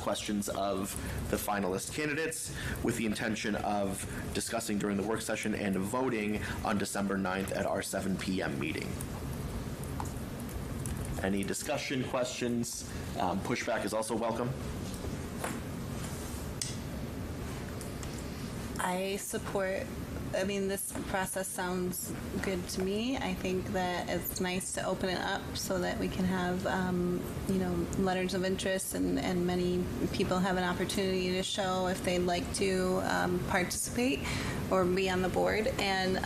questions of the finalist candidates with the intention of discussing during the work session and voting on December 9th at our 7 p.m. meeting. Any discussion, questions? Pushback is also welcome. I support, this process sounds good to me. I think that it's nice to open it up so that we can have, letters of interest and many people have an opportunity to show if they'd like to participate or be on the board, and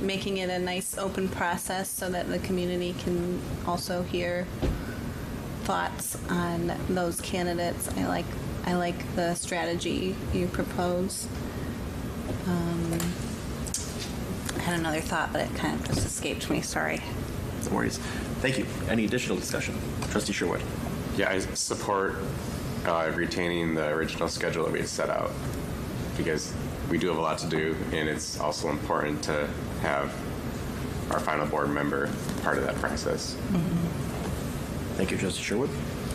making it a nice open process so that the community can also hear thoughts on those candidates. I like the strategy you propose. I had another thought, but it kind of just escaped me. Sorry. No worries. Thank you. Any additional discussion? Trustee Sherwood. Yeah, I support retaining the original schedule that we had set out, because we do have a lot to do, and it's also important to have our final board member part of that process. Mm-hmm. Thank you, Trustee Sherwood.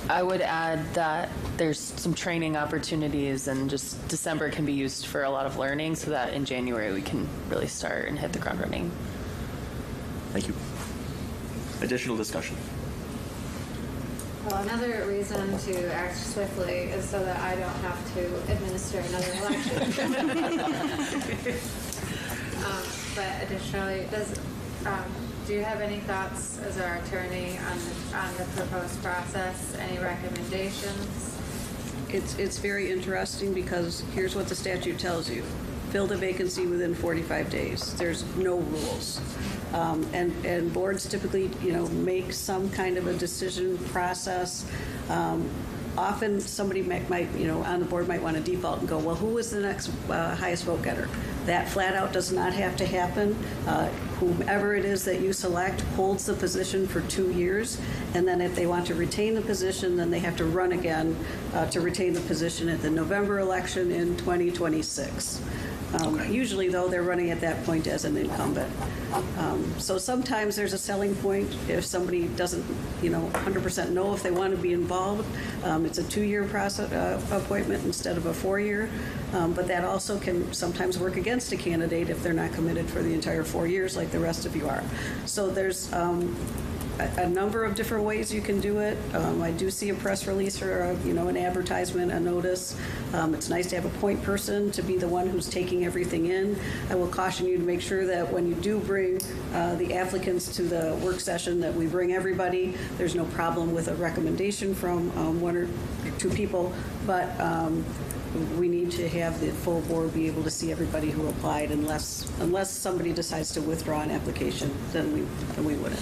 I would add that there's some training opportunities, and just December can be used for a lot of learning, so that in January we can really start and hit the ground running. Thank you. Additional discussion? Well, another reason to act swiftly is so that I don't have to administer another election. But additionally, do you have any thoughts as our attorney on the proposed process? Any recommendations? It's very interesting, because here's what the statute tells you. Fill the vacancy within 45 days. There's no rules. And boards typically, make some kind of a decision process. Often somebody might, on the board might want to default and go, well, who is the next highest vote getter? That flat out does not have to happen. Whomever it is that you select holds the position for 2 years, and then if they want to retain the position, then they have to run again to retain the position at the November election in 2026. Usually, though, they're running at that point as an incumbent. So sometimes there's a selling point if somebody doesn't, 100% know if they want to be involved. It's a 2-year process appointment instead of a 4-year. But that also can sometimes work against a candidate if they're not committed for the entire 4 years like the rest of you are. So there's a number of different ways you can do it. I do see a press release or an advertisement, a notice. It's nice to have a point person to be the one who's taking everything in. I will caution you to make sure that when you do bring the applicants to the work session, that we bring everybody. There's no problem with a recommendation from 1 or 2 people, but we need to have the full board be able to see everybody who applied, unless somebody decides to withdraw an application, then we wouldn't.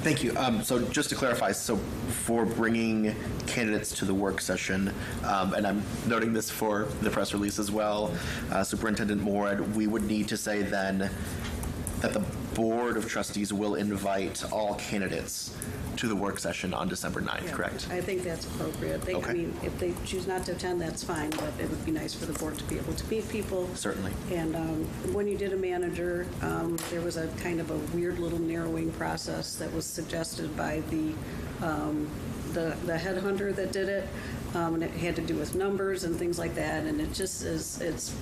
Thank you. So just to clarify, so for bringing candidates to the work session, and I'm noting this for the press release as well, Superintendent Morad, we would need to say then that the Board of Trustees will invite all candidates to the work session on December 9th, Yeah, correct? I think that's appropriate. Okay. If they choose not to attend, that's fine, but it would be nice for the board to be able to meet people. Certainly. And when you did a manager, there was a kind of a weird little narrowing process that was suggested by the headhunter that did it. And it had to do with numbers and things like that, and it just is,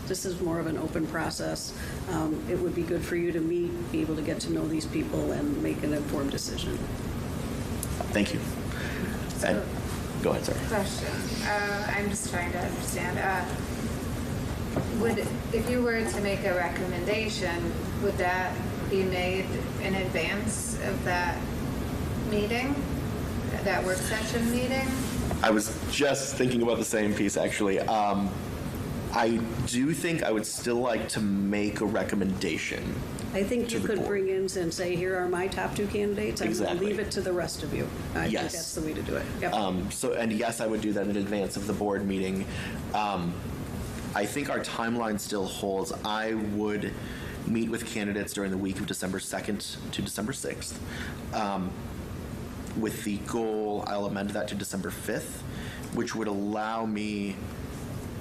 this is more of an open process. It would be good for you to meet, be able to get to know these people and make an informed decision. Thank you. And go ahead, sorry. Question. I'm just trying to understand. If you were to make a recommendation, would that be made in advance of that meeting, that work session meeting? I was just thinking about the same piece, actually. I do think I would still like to make a recommendation. I think you could board. bring in and say, here are my top 2 candidates. I'm going Exactly. to leave it to the rest of you. I Yes. think that's the way to do it. Yep. And yes, I would do that in advance of the board meeting. I think our timeline still holds. I would meet with candidates during the week of December 2nd to December 6th. With the goal, I'll amend that to December 5th, which would allow me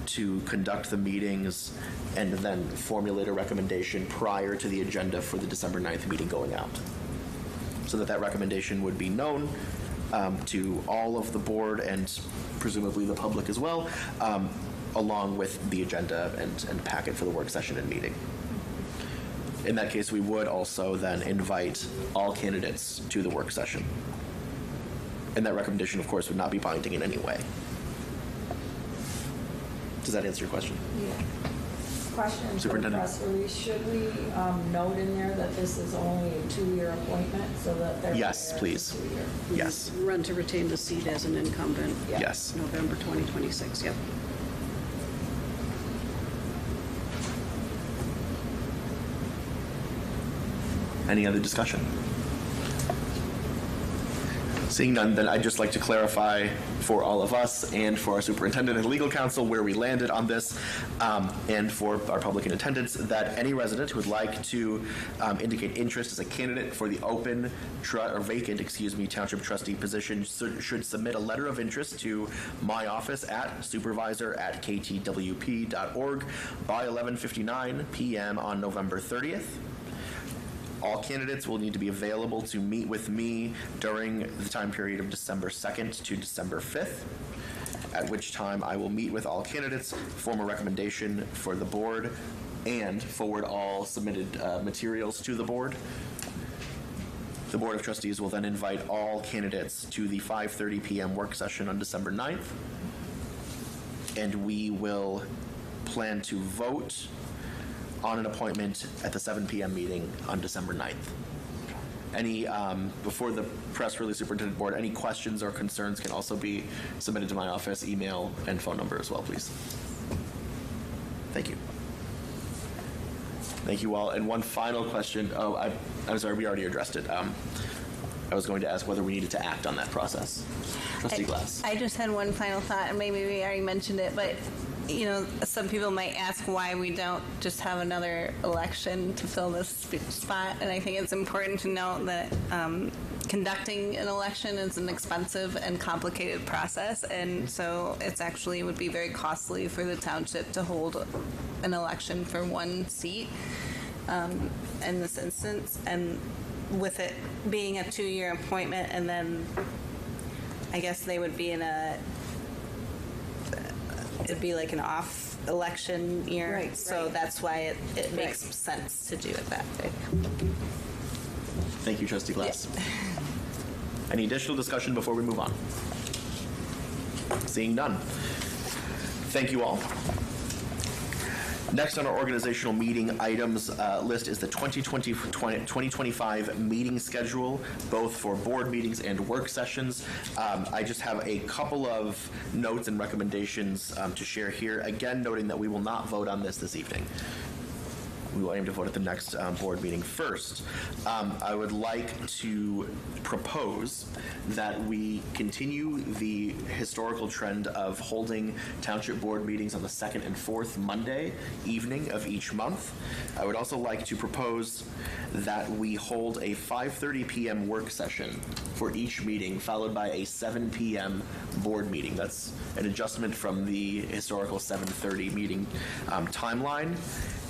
to conduct the meetings and then formulate a recommendation prior to the agenda for the December 9th meeting going out. So that recommendation would be known to all of the board and presumably the public as well, along with the agenda and packet for the work session and meeting. In that case, we would also then invite all candidates to the work session. And that recommendation, of course, would not be binding in any way. Does that answer your question? Yeah. Question for the Superintendent. press release. Should we note in there that this is only a 2-year appointment so that they're Yes, aware please. it's a 2-year? Yes. Run to retain the seat as an incumbent. Yeah. Yes. November 2026, yep. Any other discussion? Seeing none, then I'd just like to clarify for all of us and for our superintendent and legal counsel where we landed on this, and for our public in attendance, that any resident who would like to indicate interest as a candidate for the open or vacant, township trustee position should submit a letter of interest to my office at supervisor@ktwp.org by 11:59 p.m. on November 30th. All candidates will need to be available to meet with me during the time period of December 2nd to December 5th, at which time I will meet with all candidates, form a recommendation for the board, and forward all submitted materials to the board. The Board of Trustees will then invite all candidates to the 5:30 p.m. work session on December 9th, and we will plan to vote on an appointment at the 7 p.m. meeting on December 9th. Any, before the press release, Superintendent Board, any questions or concerns can also be submitted to my office, email, and phone number as well, please. Thank you. Thank you all. And one final question. Oh, I'm sorry, we already addressed it. I was going to ask whether we needed to act on that process. Trustee Glass. I just had one final thought, and maybe we already mentioned it, but some people might ask why we don't just have another election to fill this spot, and I think it's important to note that conducting an election is an expensive and complicated process, and so it's actually would be very costly for the township to hold an election for one seat in this instance, and with it being a 2-year appointment, and then I guess they would be in it'd be like an off election year. Right, so right. that's why it makes sense to do it that way. Thank you, Trustee Glass. Any additional discussion before we move on? Seeing none. Thank you all. Next on our organizational meeting items list is the 2025 meeting schedule, both for board meetings and work sessions. I just have a couple of notes and recommendations to share here. Again, noting that we will not vote on this evening. We will aim to vote at the next board meeting first. I would like to propose that we continue the historical trend of holding township board meetings on the second and fourth Monday evening of each month. I would also like to propose that we hold a 5:30 p.m. work session for each meeting, followed by a 7 p.m. board meeting. That's an adjustment from the historical 7:30 meeting timeline.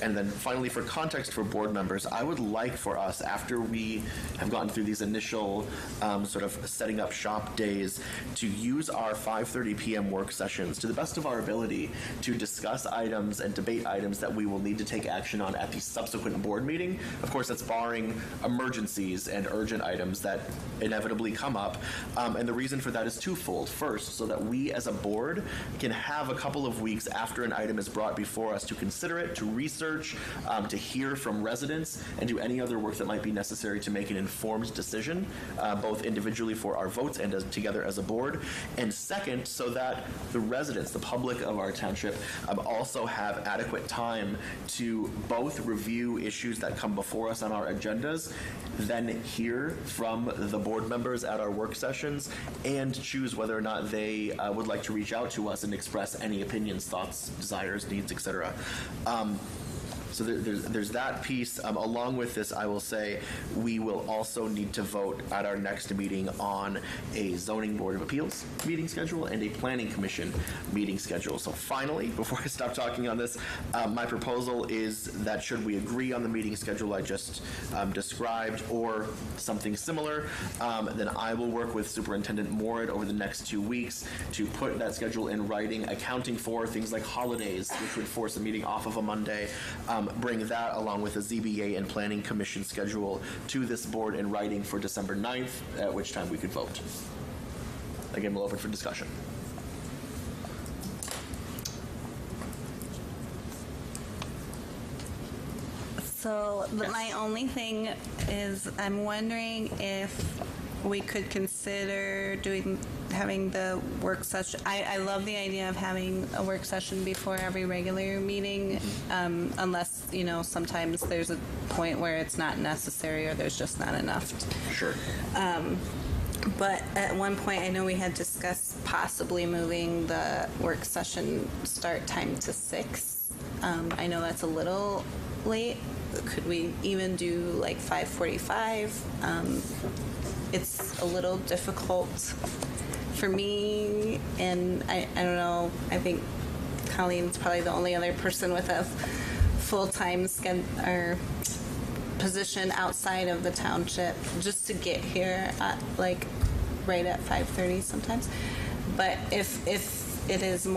And then finally, for context for board members, I would like for us, after we have gotten through these initial sort of setting up shop days, to use our 5:30 p.m. work sessions to the best of our ability to discuss items and debate items that we will need to take action on at the subsequent board meeting. Of course, that's barring emergencies and urgent items that inevitably come up. And the reason for that is twofold. First, so that we as a board can have a couple of weeks after an item is brought before us to consider it, to research, to hear from residents, and do any other work that might be necessary to make an informed decision, both individually for our votes and together as a board. And second, so that the residents, the public of our township, also have adequate time to both review issues that come before us on our agendas, then hear from the board members at our work sessions, and choose whether or not they would like to reach out to us and express any opinions, thoughts, desires, needs, etc. So there's that piece. Along with this, I will say we will also need to vote at our next meeting on a zoning board of appeals meeting schedule and a planning commission meeting schedule. So finally, before I stop talking on this, my proposal is that should we agree on the meeting schedule I just described or something similar, then I will work with Superintendent Morad over the next 2 weeks to put that schedule in writing, accounting for things like holidays, which would force a meeting off of a Monday, bring that along with a ZBA and Planning Commission schedule to this board in writing for December 9th, at which time we could vote. Again, we'll open for discussion. So my only thing is I'm wondering if we could consider having the work session. I love the idea of having a work session before every regular meeting, unless, sometimes there's a point where it's not necessary or there's just not enough. Sure. But at one point, I know we had discussed possibly moving the work session start time to 6. I know that's a little late. Could we even do like 5:45? It's a little difficult for me, and I don't know. I think Colleen's probably the only other person with a full-time or position outside of the township just to get here at right at 5:30 sometimes. But if it is more